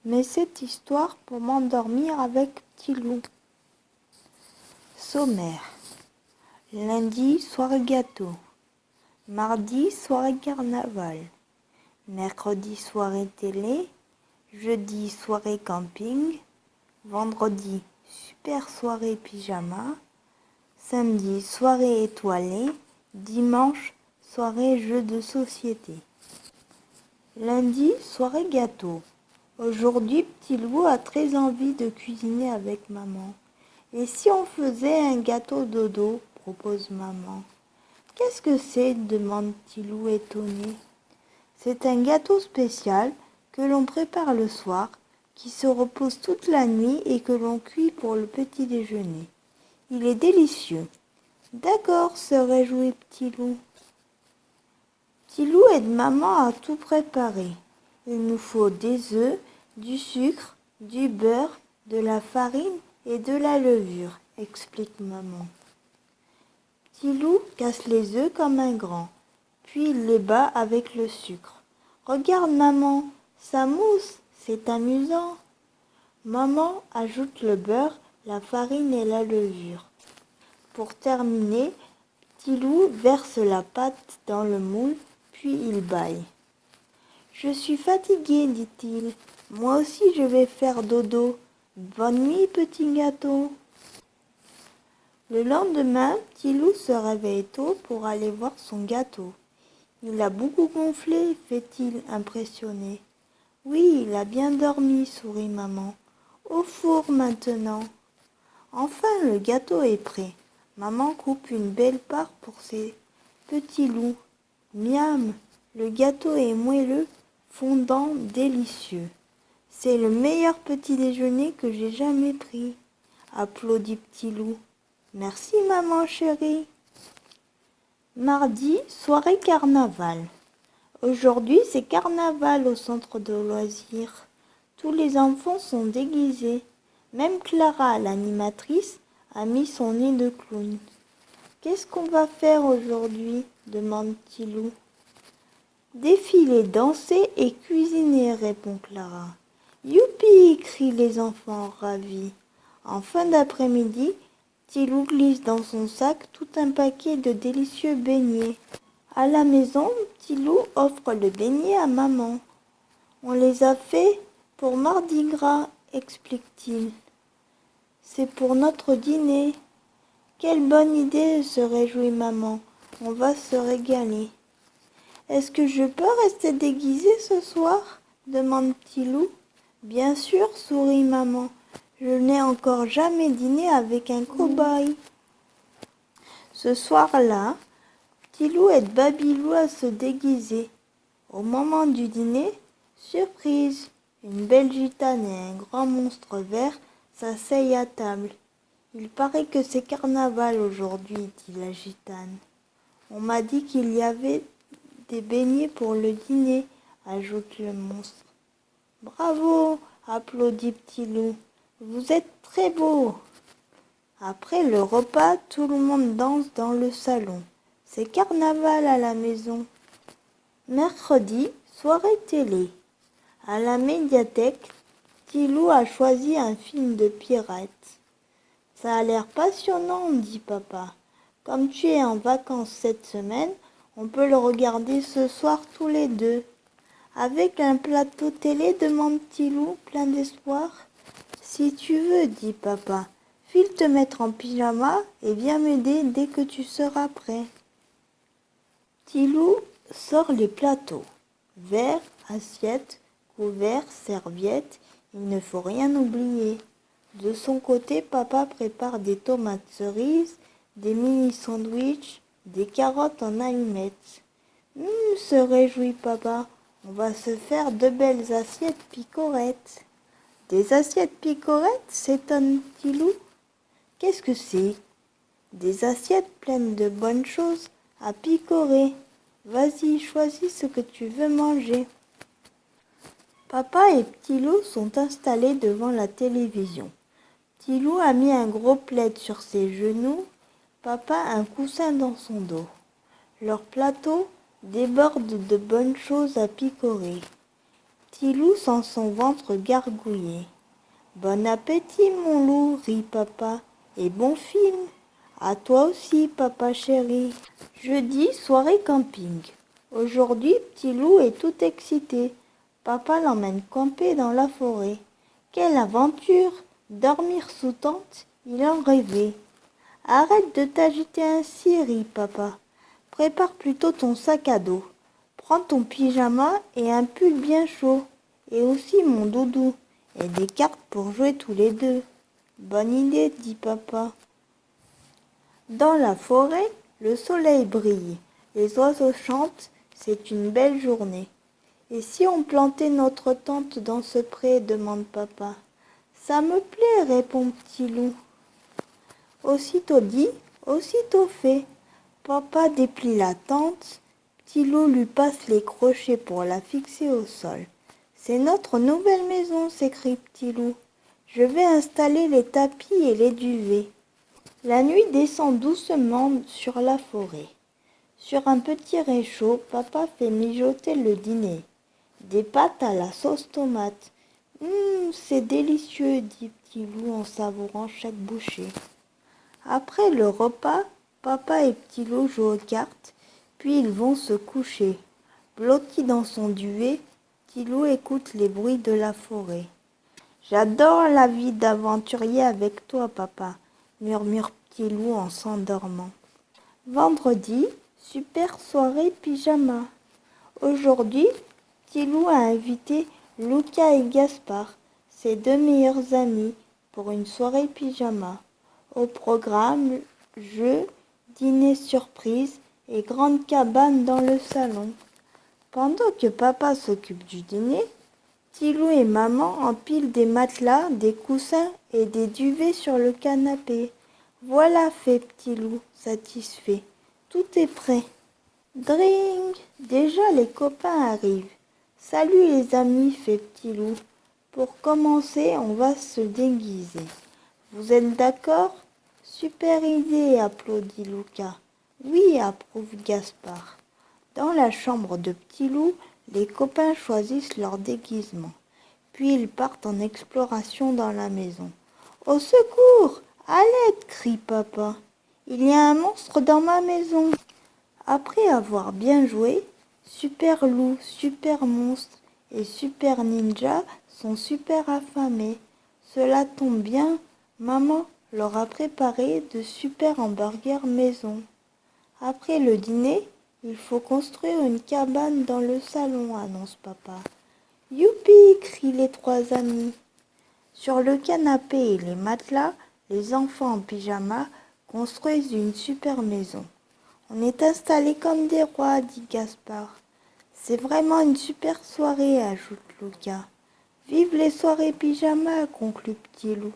mais cette histoire pour m'endormir avec Petit Loup. Sommaire. Lundi, soirée gâteau. Mardi, soirée carnaval. Mercredi, soirée télé. Jeudi, soirée camping. Vendredi, super soirée pyjama. Samedi, soirée étoilée. Dimanche, soirée jeu de société. Lundi, soirée gâteau. Aujourd'hui, Petit Loup a très envie de cuisiner avec maman. Et si on faisait un gâteau dodo, propose maman. Qu'est-ce que c'est demande Petit Loup étonné. C'est un gâteau spécial que l'on prépare le soir, qui se repose toute la nuit et que l'on cuit pour le petit déjeuner. Il est délicieux. D'accord, se réjouit Petit Loup. Petit Loup aide maman à tout préparer. Il nous faut des œufs, du sucre, du beurre, de la farine et de la levure, explique maman. Petit Loup casse les œufs comme un grand, puis il les bat avec le sucre. Regarde maman, ça mousse, c'est amusant. Maman ajoute le beurre, la farine et la levure. Pour terminer, Petit Loup verse la pâte dans le moule, puis il bâille. Je suis fatigué, dit-il. Moi aussi je vais faire dodo. Bonne nuit, petit gâteau. Le lendemain, Petit Loup se réveille tôt pour aller voir son gâteau. Il a beaucoup gonflé, fait-il impressionné. Oui, il a bien dormi, sourit maman. Au four maintenant. Enfin, le gâteau est prêt. Maman coupe une belle part pour ses petits loups. Miam, le gâteau est moelleux, fondant, délicieux. C'est le meilleur petit déjeuner que j'ai jamais pris, applaudit Petit Loup. Merci maman chérie. Mardi, soirée carnaval. Aujourd'hui, c'est carnaval au centre de loisirs. Tous les enfants sont déguisés. Même Clara, l'animatrice, a mis son nez de clown. Qu'est-ce qu'on va faire aujourd'hui demande Petit Loup. Défiler, danser et cuisiner, répond Clara. Youpi, crient les enfants ravis. En fin d'après-midi, Petit Loup glisse dans son sac tout un paquet de délicieux beignets. À la maison, Petit Loup offre le beignet à maman. On les a faits pour Mardi Gras, explique-t-il. C'est pour notre dîner. Quelle bonne idée, se réjouit maman. On va se régaler. Est-ce que je peux rester déguisée ce soir demande Petit Loup. Bien sûr, sourit maman. Je n'ai encore jamais dîné avec un cow-boy. Ce soir-là, Petit Loup aide Babylou à se déguiser. Au moment du dîner, surprise, une belle gitane et un grand monstre vert s'asseyent à table. Il paraît que c'est carnaval aujourd'hui, dit la gitane. On m'a dit qu'il y avait des beignets pour le dîner, ajoute le monstre. Bravo, applaudit Petit Loup. Vous êtes très beau. Après le repas, tout le monde danse dans le salon. C'est carnaval à la maison. Mercredi, soirée télé. À la médiathèque, Petit Loup a choisi un film de pirates. Ça a l'air passionnant, dit papa. Comme tu es en vacances cette semaine, on peut le regarder ce soir tous les deux. Avec un plateau télé, demande Petit Loup, plein d'espoir. Si tu veux, dit papa. File te mettre en pyjama et viens m'aider dès que tu seras prêt. Petit Loup sort les plateaux. Verre, assiette, couverts, serviettes, il ne faut rien oublier. De son côté, papa prépare des tomates cerises, des mini-sandwichs, des carottes en allumettes. Se réjouit papa, on va se faire de belles assiettes picorettes. Des assiettes picorettes, s'étonne Petit Loup. Qu'est-ce que c'est? Des assiettes pleines de bonnes choses à picorer. Vas-y, choisis ce que tu veux manger. Papa et Petit Loup sont installés devant la télévision. Petit Loup a mis un gros plaid sur ses genoux, papa un coussin dans son dos. Leur plateau déborde de bonnes choses à picorer. Petit loup sent son ventre gargouiller. Bon appétit, mon loup, rit papa, et bon film. À toi aussi, papa chéri. Jeudi, soirée camping. Aujourd'hui, petit loup est tout excité. Papa l'emmène camper dans la forêt. Quelle aventure! Dormir sous tente, il en rêvait. Arrête de t'agiter ainsi, rit papa. Prépare plutôt ton sac à dos. Prends ton pyjama et un pull bien chaud. Et aussi mon doudou. Et des cartes pour jouer tous les deux. Bonne idée, dit papa. Dans la forêt, le soleil brille. Les oiseaux chantent, c'est une belle journée. Et si on plantait notre tente dans ce pré, demande papa. Ça me plaît, répond petit loup. Aussitôt dit, aussitôt fait. Papa déplie la tente. Petit loup lui passe les crochets pour la fixer au sol. C'est notre nouvelle maison, s'écrie petit loup. Je vais installer les tapis et les duvets. La nuit descend doucement sur la forêt. Sur un petit réchaud, papa fait mijoter le dîner. Des pâtes à la sauce tomate. C'est délicieux, dit petit loup en savourant chaque bouchée. Après le repas, papa et petit loup jouent aux cartes, puis ils vont se coucher. Blotti dans son duvet, petit loup écoute les bruits de la forêt. J'adore la vie d'aventurier avec toi, papa, murmure petit loup en s'endormant. Vendredi, super soirée pyjama. Aujourd'hui, petit loup a invité Lucas et Gaspard, ses deux meilleurs amis, pour une soirée pyjama. Au programme, jeux, dîner surprise et grande cabane dans le salon. Pendant que papa s'occupe du dîner, petit loup et maman empilent des matelas, des coussins et des duvets sur le canapé. Voilà, fait petit loup, satisfait. Tout est prêt. Drink! Déjà les copains arrivent. Salut les amis, fait petit loup. Pour commencer, on va se déguiser. Vous êtes d'accord? Super idée, applaudit Lucas. Oui, approuve Gaspard. Dans la chambre de petit loup, les copains choisissent leur déguisement. Puis ils partent en exploration dans la maison. Au secours! À l'aide! Crie papa. Il y a un monstre dans ma maison. Après avoir bien joué, Super Loup, Super Monstre et Super Ninja sont super affamés. Cela tombe bien, maman leur a préparé de super hamburgers maison. Après le dîner, il faut construire une cabane dans le salon, annonce papa. Youpi! Crient les trois amis. Sur le canapé et les matelas, les enfants en pyjama construisent une super maison. On est installés comme des rois, dit Gaspard. C'est vraiment une super soirée, ajoute Lucas. Vive les soirées pyjama, conclut Petit Loup.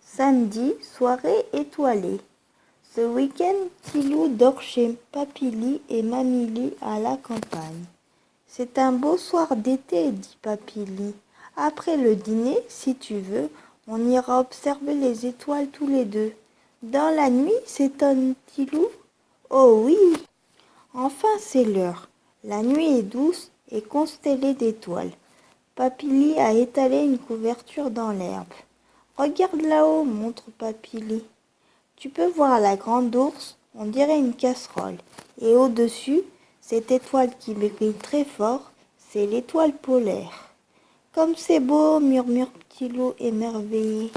Samedi, soirée étoilée. Ce week-end, Petit Loup dort chez Papili et Mamili à la campagne. C'est un beau soir d'été, dit Papili. Après le dîner, si tu veux, on ira observer les étoiles tous les deux. Dans la nuit, s'étonne Petit Loup. Oh oui! Enfin c'est l'heure. La nuit est douce et constellée d'étoiles. Papili a étalé une couverture dans l'herbe. Regarde là-haut, montre Papili. Tu peux voir la grande ours, on dirait une casserole. Et au-dessus, cette étoile qui brille très fort, c'est l'étoile polaire. Comme c'est beau, murmure Petit Loup émerveillé.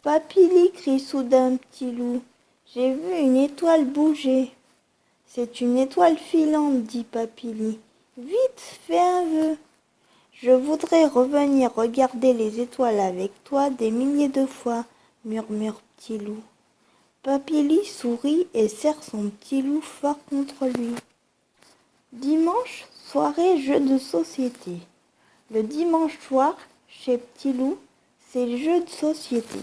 Papili, crie soudain Petit Loup. J'ai vu une étoile bouger. C'est une étoile filante, dit Papili. Vite, fais un vœu. Je voudrais revenir regarder les étoiles avec toi des milliers de fois, murmure Petit Loup. Papili sourit et serre son petit loup fort contre lui. Dimanche, soirée jeu de société. Le dimanche soir, chez Petit Loup, c'est le jeu de société.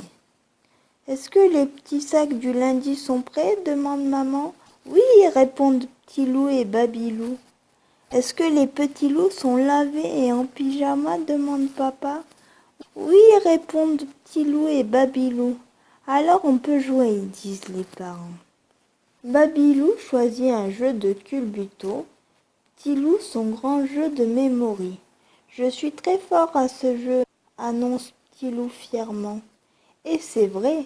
Est-ce que les petits sacs du lundi sont prêts? Demande maman. Oui, répondent Petit Loup et Babylou. Est-ce que les petits loups sont lavés et en pyjama? Demande papa. Oui, répondent Petit Loup et Babylou. Alors on peut jouer, disent les parents. Babylou choisit un jeu de culbuto, Petit Loup son grand jeu de mémoire. Je suis très fort à ce jeu, annonce Pilou fièrement. Et c'est vrai,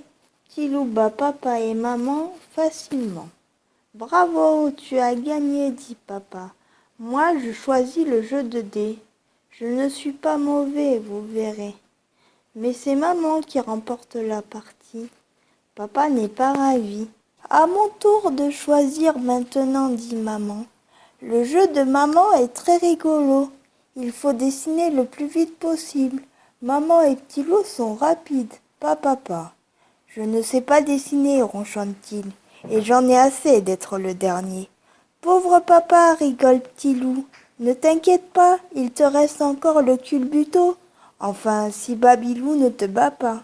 Pilou bat papa et maman facilement. Bravo, tu as gagné, dit papa. Moi, je choisis le jeu de dés. Je ne suis pas mauvais, vous verrez. Mais c'est maman qui remporte la partie. Papa n'est pas ravi. À mon tour de choisir maintenant, dit maman. Le jeu de maman est très rigolo. Il faut dessiner le plus vite possible. Maman et Petit Loup sont rapides, pas papa. Je ne sais pas dessiner, ronchonne-t-il, et j'en ai assez d'être le dernier. Pauvre papa, rigole Petit Loup. Ne t'inquiète pas, il te reste encore le culbuto. Enfin, si Babylou ne te bat pas.